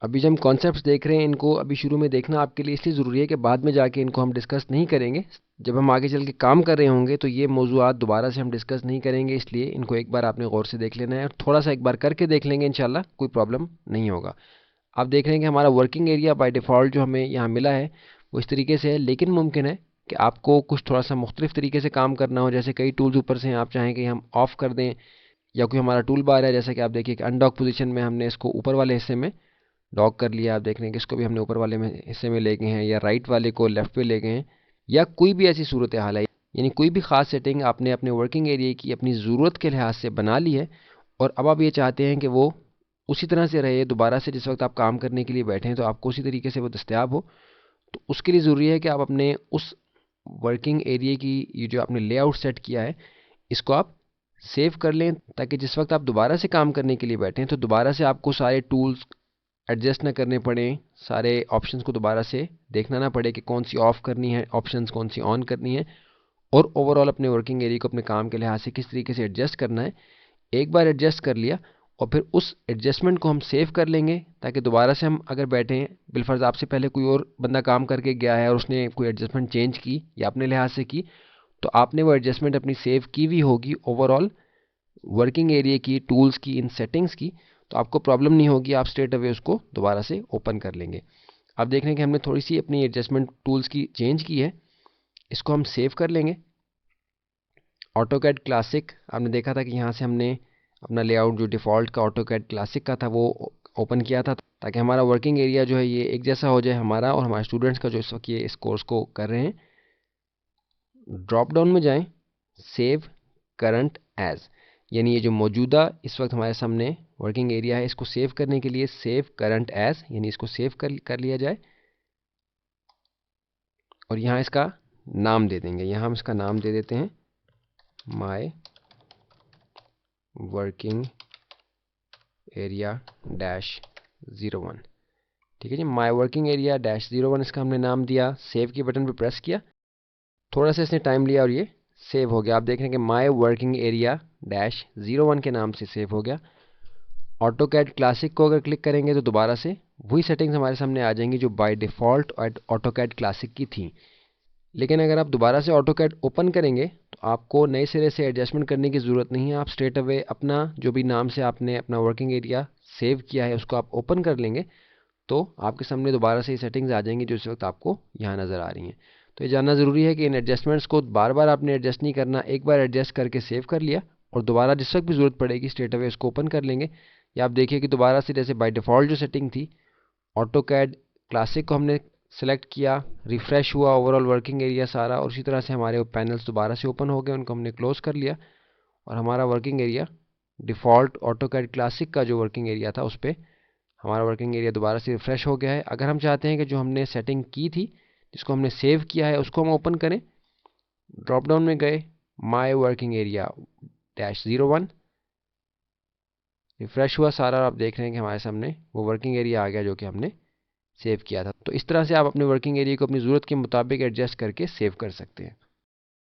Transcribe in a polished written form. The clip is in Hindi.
अभी जो हम कॉन्सेप्ट्स देख रहे हैं इनको अभी शुरू में देखना आपके लिए इसलिए ज़रूरी है कि बाद में जाके इनको हम डिस्कस नहीं करेंगे। जब हम आगे चल के काम कर रहे होंगे तो ये मौज़ूआत दोबारा से हम डिस्कस नहीं करेंगे, इसलिए इनको एक बार आपने गौर से देख लेना है और थोड़ा सा एक बार करके देख लेंगे, इंशाल्लाह कोई प्रॉब्लम नहीं होगा। आप देख रहे हैं कि हमारा वर्किंग एरिया बाय डिफ़ॉल्ट जो हमें यहाँ मिला है वो इस तरीके से है, लेकिन मुमकिन है कि आपको कुछ थोड़ा सा मुख्तलिफ तरीके से काम करना हो। जैसे कई टूल्स ऊपर से हैं, आप चाहें कि हम ऑफ़ कर दें, या कोई हमारा टूल बार है जैसा कि आप देखिए कि अनडॉक पोजीशन में हमने इसको ऊपर वाले हिस्से में डॉग कर लिया। आप देख रहे हैं कि इसको भी हमने ऊपर वाले में हिस्से में ले गए हैं, या राइट वाले को लेफ्ट पे ले गए हैं, या कोई भी ऐसी सूरत हाल है, यानी कोई भी ख़ास सेटिंग आपने अपने वर्किंग एरिया की अपनी ज़रूरत के लिहाज से बना ली है और अब आप ये चाहते हैं कि वो उसी तरह से रहे, दोबारा से जिस वक्त आप काम करने के लिए बैठे हैं तो आपको उसी तरीके से वो दस्तियाब हो। तो उसके लिए ज़रूरी है कि आप अपने उस वर्किंग एरिया की ये जो आपने लेआउट सेट किया है इसको आप सेव कर लें, ताकि जिस वक्त आप दोबारा से काम करने के लिए बैठें तो दोबारा से आपको सारे टूल्स एडजस्ट ना करने पड़ें, सारे ऑप्शंस को दोबारा से देखना ना पड़े कि कौन सी ऑफ़ करनी है ऑप्शंस, कौन सी ऑन करनी है, और ओवरऑल अपने वर्किंग एरिया को अपने काम के लिहाज से किस तरीके से एडजस्ट करना है। एक बार एडजस्ट कर लिया और फिर उस एडजस्टमेंट को हम सेव कर लेंगे, ताकि दोबारा से हम अगर बैठे हैं, बिलफर्ज आपसे पहले कोई और बंदा काम करके गया है और उसने कोई एडजस्टमेंट चेंज की या अपने लिहाज से की, तो आपने वो एडजस्टमेंट अपनी सेव की हुई होगी ओवरऑल वर्किंग एरिया की, टूल्स की, इन सेटिंग्स की, तो आपको प्रॉब्लम नहीं होगी, आप स्ट्रेट अवे उसको दोबारा से ओपन कर लेंगे। आप देख रहे हैं कि हमने थोड़ी सी अपनी एडजस्टमेंट टूल्स की चेंज की है, इसको हम सेव कर लेंगे। ऑटोकैड क्लासिक आपने देखा था कि यहाँ से हमने अपना लेआउट जो डिफ़ॉल्ट का ऑटोकैड क्लासिक का था वो ओपन किया था, ताकि हमारा वर्किंग एरिया जो है ये एक जैसा हो जाए हमारा और हमारे स्टूडेंट्स का जो इस वक्त ये इस कोर्स को कर रहे हैं। ड्रॉप डाउन में जाएं, सेव करंट एज, यानी ये जो मौजूदा इस वक्त हमारे सामने वर्किंग एरिया है इसको सेव करने के लिए सेव करंट एज, यानी इसको सेव कर लिया जाए और यहाँ इसका नाम दे देंगे। यहाँ हम इसका नाम दे देते हैं माय वर्किंग एरिया डैश 01। ठीक है जी, माय वर्किंग एरिया डैश 01 इसका हमने नाम दिया। सेव के बटन पे प्रेस किया, थोड़ा सा इसने टाइम लिया और ये सेव हो गया। आप देख रहे हैं कि माय वर्किंग एरिया डैश 01 के नाम से सेव हो गया। ऑटो कैड क्लासिक को अगर क्लिक करेंगे तो दोबारा से वही सेटिंग्स हमारे सामने आ जाएंगी जो by default AutoCAD classic की थी। लेकिन अगर आप दोबारा से ऑटो कैड ओपन करेंगे तो आपको नए सिरे से एडजस्टमेंट करने की ज़रूरत नहीं है। आप स्ट्रेट अवे अपना जो भी नाम से आपने अपना वर्किंग एरिया सेव किया है उसको आप ओपन कर लेंगे, तो आपके सामने दोबारा से ये सेटिंग्स आ जाएंगी जो इस वक्त आपको यहाँ नज़र आ रही हैं। तो ये जानना ज़रूरी है कि इन एडजस्टमेंट्स को बार बार आपने एडजस्ट नहीं करना, एक बार एडजस्ट करके सेव कर लिया और दोबारा जिस वक्त भी ज़रूरत पड़ेगी स्ट्रेट अवे उसको ओपन कर लेंगे। या आप देखिए कि दोबारा से जैसे बाय डिफ़ॉल्ट जो सेटिंग थी ऑटो कैड क्लासिक को हमने सेलेक्ट किया, रिफ़्रेश हुआ ओवरऑल वर्किंग एरिया सारा, और उसी तरह से हमारे पैनल्स दोबारा से ओपन हो गए, उनको हमने क्लोज़ कर लिया और हमारा working area default AutoCAD classic का जो वर्किंग एरिया था उस पर हमारा वर्किंग एरिया दोबारा से रिफ़्रेश हो गया है। अगर हम चाहते हैं कि जो हमने सेटिंग की थी जिसको हमने सेव किया है उसको हम ओपन करें, ड्रॉप डाउन में गए, my working area dash 01, refresh हुआ सारा और आप देख रहे हैं कि हमारे सामने वो वर्किंग एरिया आ गया जो कि हमने सेव किया था। तो इस तरह से आप अपने वर्किंग एरिया को अपनी ज़रूरत के मुताबिक एडजस्ट करके सेव कर सकते हैं।